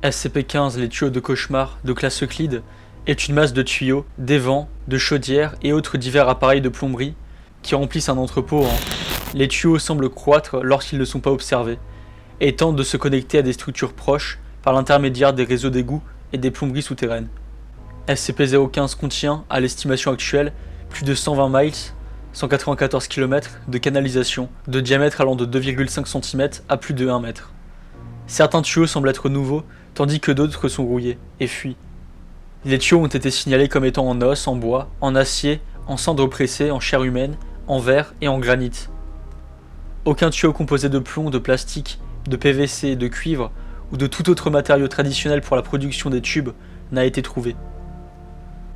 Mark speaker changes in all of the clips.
Speaker 1: SCP-15, les tuyaux de cauchemar de classe Euclide, est une masse de tuyaux, d'évents, de chaudières et autres divers appareils de plomberie qui remplissent un entrepôt en... Les tuyaux semblent croître lorsqu'ils ne sont pas observés et tentent de se connecter à des structures proches par l'intermédiaire des réseaux d'égouts et des plomberies souterraines. SCP-015 contient, à l'estimation actuelle, plus de 120 miles, 194 km de canalisation de diamètre allant de 2,5 cm à plus de 1 mètre. Certains tuyaux semblent être nouveaux, tandis que d'autres sont rouillés et fuient. Les tuyaux ont été signalés comme étant en os, en bois, en acier, en cendres pressées, en chair humaine, en verre et en granit. Aucun tuyau composé de plomb, de plastique, de PVC, de cuivre ou de tout autre matériau traditionnel pour la production des tubes n'a été trouvé.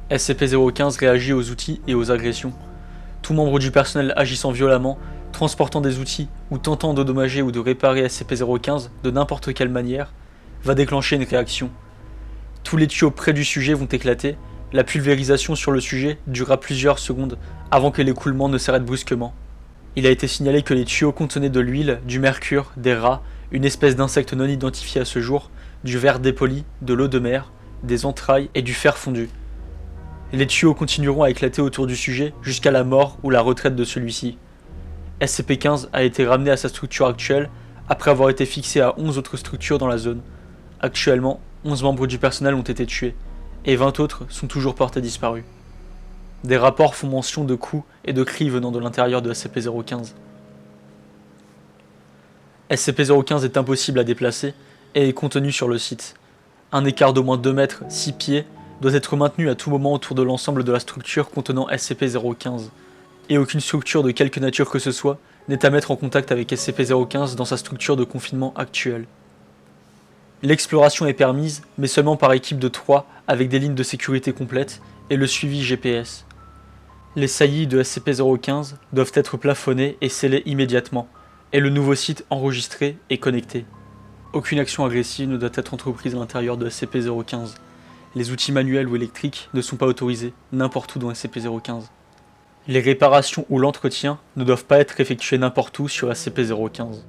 Speaker 1: SCP-015 réagit aux outils et aux agressions. Tout membre du personnel agissant violemment, transportant des outils ou tentant d'endommager ou de réparer SCP-015 de n'importe quelle manière, va déclencher une réaction. Tous les tuyaux près du sujet vont éclater, la pulvérisation sur le sujet durera plusieurs secondes avant que l'écoulement ne s'arrête brusquement. Il a été signalé que les tuyaux contenaient de l'huile, du mercure, des rats, une espèce d'insecte non identifié à ce jour, du verre dépoli, de l'eau de mer, des entrailles et du fer fondu. Les tuyaux continueront à éclater autour du sujet jusqu'à la mort ou la retraite de celui-ci. SCP-15 a été ramené à sa structure actuelle après avoir été fixé à 11 autres structures dans la zone. Actuellement, 11 membres du personnel ont été tués, et 20 autres sont toujours portés disparus. Des rapports font mention de coups et de cris venant de l'intérieur de SCP-015. SCP-015 est impossible à déplacer et est contenu sur le site. Un écart d'au moins 2 mètres, 6 pieds, doit être maintenu à tout moment autour de l'ensemble de la structure contenant SCP-015, et aucune structure de quelque nature que ce soit n'est à mettre en contact avec SCP-015 dans sa structure de confinement actuelle. L'exploration est permise, mais seulement par équipe de 3 avec des lignes de sécurité complètes et le suivi GPS. Les saillies de SCP-015 doivent être plafonnées et scellées immédiatement, et le nouveau site enregistré et connecté. Aucune action agressive ne doit être entreprise à l'intérieur de SCP-015. Les outils manuels ou électriques ne sont pas autorisés n'importe où dans SCP-015. Les réparations ou l'entretien ne doivent pas être effectués n'importe où sur SCP-015.